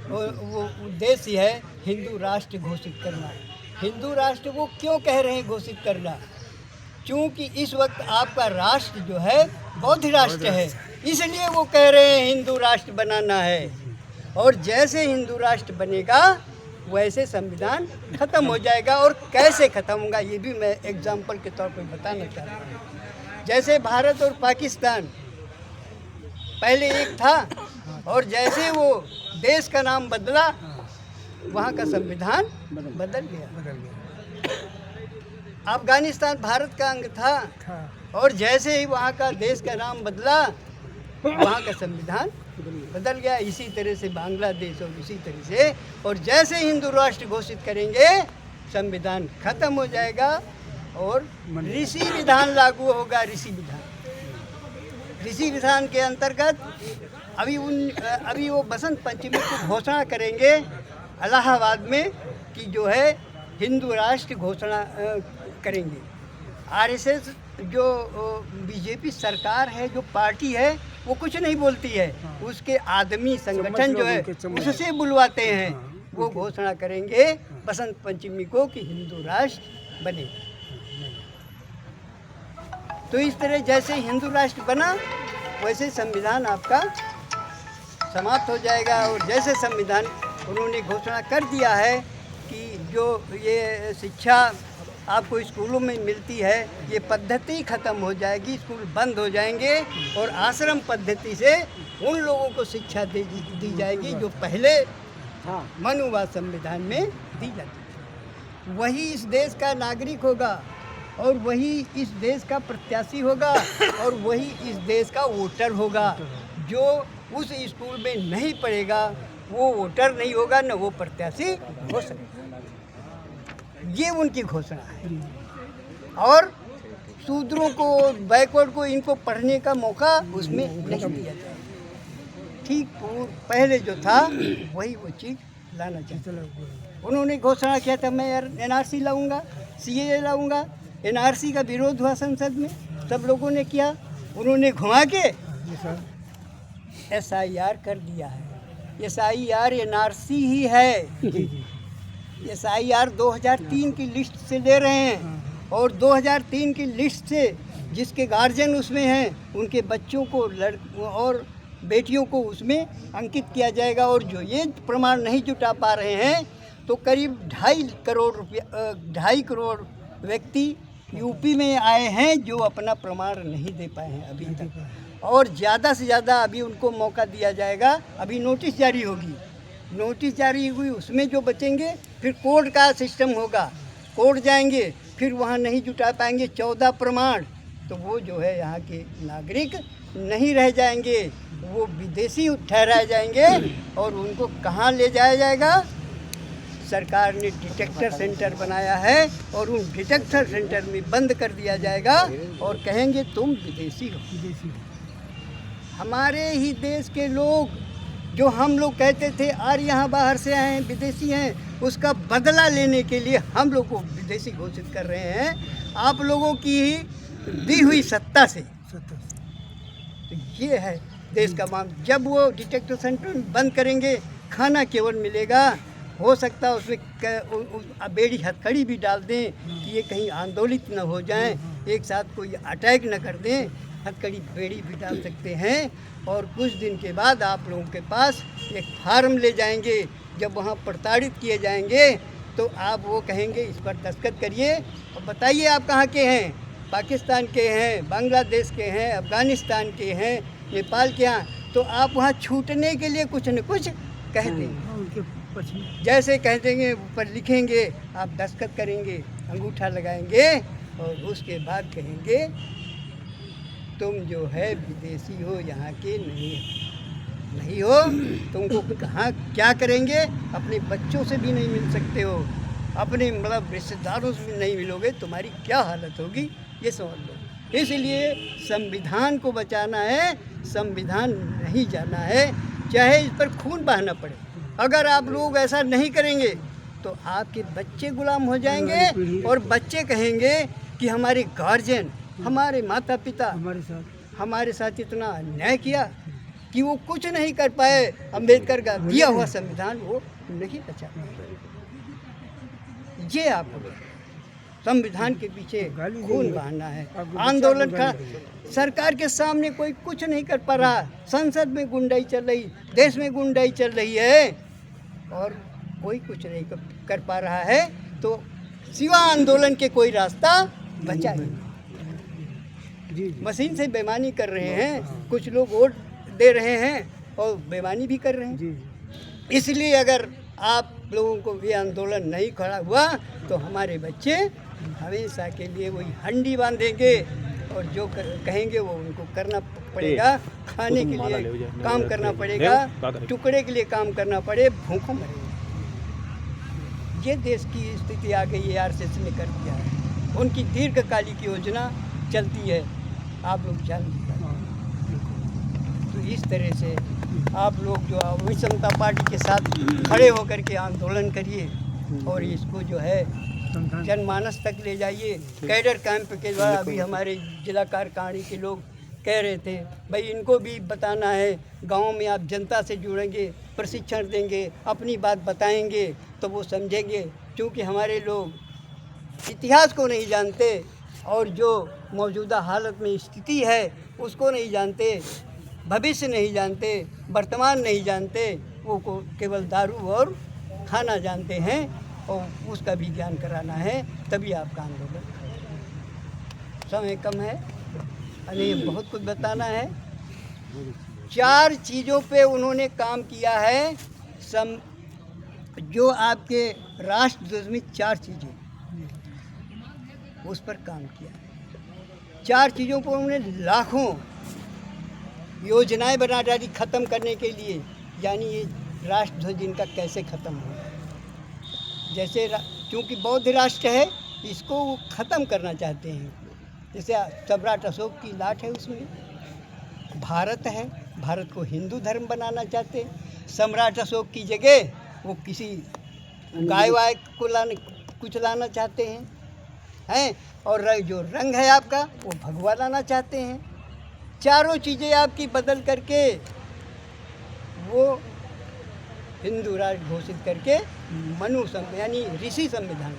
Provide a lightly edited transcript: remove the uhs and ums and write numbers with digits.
वो उद्देश्य है हिंदू राष्ट्र घोषित करना। हिंदू राष्ट्र वो क्यों कह रहे हैं घोषित करना? क्योंकि इस वक्त आपका राष्ट्र जो है बौद्ध राष्ट्र है, इसलिए वो कह रहे हैं हिंदू राष्ट्र बनाना है। और जैसे हिंदू राष्ट्र बनेगा वैसे संविधान खत्म हो जाएगा। और कैसे खत्म होगा ये भी मैं एग्जाम्पल के तौर पर बताना चाहता हूँ। जैसे भारत और पाकिस्तान पहले एक था, और जैसे वो देश का नाम बदला वहाँ का संविधान बदल गया। अफगानिस्तान भारत का अंग था, और जैसे ही वहाँ का देश का नाम बदला वहाँ का संविधान बदल गया। इसी तरह से बांग्लादेश और इसी तरह से, और जैसे हिंदू राष्ट्र घोषित करेंगे संविधान खत्म हो जाएगा और ऋषि विधान लागू होगा। ऋषि विधान के अंतर्गत अभी वो बसंत पंचमी को घोषणा करेंगे इलाहाबाद में कि जो है हिंदू राष्ट्र घोषणा करेंगे। आरएसएस जो बीजेपी सरकार है, जो पार्टी है, वो कुछ नहीं बोलती है। उसके आदमी संगठन जो है उससे बुलवाते हैं, वो घोषणा करेंगे बसंत पंचमी को कि हिंदू राष्ट्र बने। तो इस तरह जैसे हिंदू राष्ट्र बना वैसे संविधान आपका समाप्त हो जाएगा। और जैसे संविधान उन्होंने घोषणा कर दिया है कि जो ये शिक्षा आपको स्कूलों में मिलती है, ये पद्धति ख़त्म हो जाएगी, स्कूल बंद हो जाएंगे और आश्रम पद्धति से उन लोगों को शिक्षा दी जाएगी जो पहले मनुवाद संविधान में दी जाती थी। वही इस देश का नागरिक होगा, और वही इस देश का प्रत्याशी होगा, और वही इस देश का वोटर होगा। जो उस स्कूल में नहीं पढ़ेगा वो वोटर नहीं होगा, न वो प्रत्याशी हो सकेगा। ये उनकी घोषणा है। और शूद्रों को, बैकवर्ड को, इनको पढ़ने का मौका उसमें नहीं दिया जाए। ठीक पहले जो था वही वो चीज़ लाना चाहते। उन्होंने घोषणा किया था मैं एनआरसी लाऊंगा, सीएए लाऊंगा। एनआरसी का विरोध हुआ संसद में, सब लोगों ने किया। उन्होंने घुमा के एसआईआर कर दिया है। एसआईआर एनआरसी ही है। एसआईआर 2003 की लिस्ट से ले रहे हैं, और 2003 की लिस्ट से जिसके गार्जियन उसमें हैं उनके बच्चों को और बेटियों को उसमें अंकित किया जाएगा। और जो ये प्रमाण नहीं जुटा पा रहे हैं तो करीब 2.5 करोड़ व्यक्ति यूपी में आए हैं जो अपना प्रमाण नहीं दे पाए हैं अभी तक। और ज़्यादा से ज़्यादा अभी उनको मौका दिया जाएगा। अभी नोटिस जारी होगी, उसमें जो बचेंगे फिर कोर्ट का सिस्टम होगा, कोर्ट जाएंगे, फिर वहाँ नहीं जुटा पाएंगे 14 प्रमाण, तो वो जो है यहाँ के नागरिक नहीं रह जाएंगे, वो विदेशी ठहराए जाएंगे। और उनको कहाँ ले जाया जाएगा? सरकार ने डिटेक्टर सेंटर बनाया है, और उन डिटेक्टर सेंटर में बंद कर दिया जाएगा और कहेंगे तुम विदेशी हो। हमारे ही देश के लोग जो हम लोग कहते थे आर्य यहाँ बाहर से आए हैं, विदेशी हैं, उसका बदला लेने के लिए हम लोग को विदेशी घोषित कर रहे हैं आप लोगों की ही दी हुई सत्ता से। तो ये है देश का मामला। जब वो डिटेक्टर सेंटर बंद करेंगे, खाना केवल मिलेगा, हो सकता है उसमें बेड़ी हथकड़ी भी डाल दें कि ये कहीं आंदोलित न हो जाएं, एक साथ कोई अटैक न कर दें, हथकड़ी बेड़ी भी डाल सकते हैं। और कुछ दिन के बाद आप लोगों के पास एक फार्म ले जाएंगे, जब वहाँ प्रताड़ित किए जाएंगे तो आप वो कहेंगे इस पर दस्तखत करिए और बताइए आप कहाँ के हैं, पाकिस्तान के हैं, बांग्लादेश के हैं, अफ़गानिस्तान के हैं, नेपाल के हैं, तो आप वहाँ छूटने के लिए कुछ न कुछ कह देंगे। जैसे कह देंगे ऊपर लिखेंगे, आप दस्तखत करेंगे, अंगूठा लगाएंगे और उसके बाद कहेंगे तुम जो है विदेशी हो, यहाँ के नहीं हो, तुमको कहाँ क्या करेंगे, अपने बच्चों से भी नहीं मिल सकते हो, अपने मतलब रिश्तेदारों से भी नहीं मिलोगे, तुम्हारी क्या हालत होगी ये समझ लो। इसलिए संविधान को बचाना है, संविधान नहीं जाना है, चाहे इस पर खून बहाना पड़े। अगर आप लोग ऐसा नहीं करेंगे तो आपके बच्चे गुलाम हो जाएंगे और बच्चे कहेंगे कि हमारे गार्जियन, हमारे माता पिता हमारे साथ इतना अन्याय किया कि वो कुछ नहीं कर पाए, अम्बेडकर का दिया हुआ संविधान वो नहीं बचा पाए। ये आपको संविधान के पीछे खून बहाना है, आंदोलन का। सरकार के सामने कोई कुछ नहीं कर पा रहा, संसद में गुंडाई चल रही, देश में गुंडाई चल रही है और कोई कुछ नहीं कर पा रहा है, तो सिवा आंदोलन के कोई रास्ता बचा नहीं। मशीन से बेईमानी कर रहे हैं, कुछ लोग वोट दे रहे हैं और बेईमानी भी कर रहे हैं। इसलिए अगर आप लोगों को भी आंदोलन नहीं खड़ा हुआ तो हमारे बच्चे हमेशा के लिए वही हंडी बांधेंगे और जो कहेंगे वो उनको करना पड़ेगा, खाने के लिए काम करना पड़ेगा, टुकड़े के लिए काम करना पड़े, भूखों मरेंगे। ये देश की स्थिति आ गई है, आरएसएस ने कर दिया है। उनकी दीर्घकालिक योजना चलती है, आप लोग जानते हैं। तो इस तरह से आप लोग जो आवामी समता पार्टी के साथ खड़े होकर के आंदोलन करिए और इसको जो है जनमानस तक ले जाइए। कैडर कैंप के द्वारा अभी हमारे जिला कार्यकारिणी के लोग कह रहे थे भाई इनको भी बताना है, गांव में आप जनता से जुड़ेंगे, प्रशिक्षण देंगे, अपनी बात बताएंगे तो वो समझेंगे। क्योंकि हमारे लोग इतिहास को नहीं जानते और जो मौजूदा हालत में स्थिति है उसको नहीं जानते, भविष्य नहीं जानते, वर्तमान नहीं जानते, वो को केवल दारू और खाना जानते हैं और उसका भी ज्ञान कराना है, तभी आपका आंदोलन। समय कम है, अनेक बहुत कुछ बताना है। 4 चीज़ों पे उन्होंने काम किया है। जो आपके राष्ट्रध्वज में 4 चीज़ें उस पर काम किया है। 4 चीज़ों पर उन्होंने लाखों योजनाएं बना डाली ख़त्म करने के लिए। यानी ये राष्ट्रध्वज इनका कैसे ख़त्म होगा। जैसे क्योंकि बौद्ध राष्ट्र है, इसको वो ख़त्म करना चाहते हैं। जैसे सम्राट अशोक की लाट है, उसमें भारत है, भारत को हिंदू धर्म बनाना चाहते हैं। सम्राट अशोक की जगह वो किसी गाय वाय को कुछ लाना चाहते हैं और जो रंग है आपका वो भगवा लाना चाहते हैं। चारों चीज़ें आपकी बदल करके वो हिंदू राष्ट्र घोषित करके मनु यानी ऋषि संविधान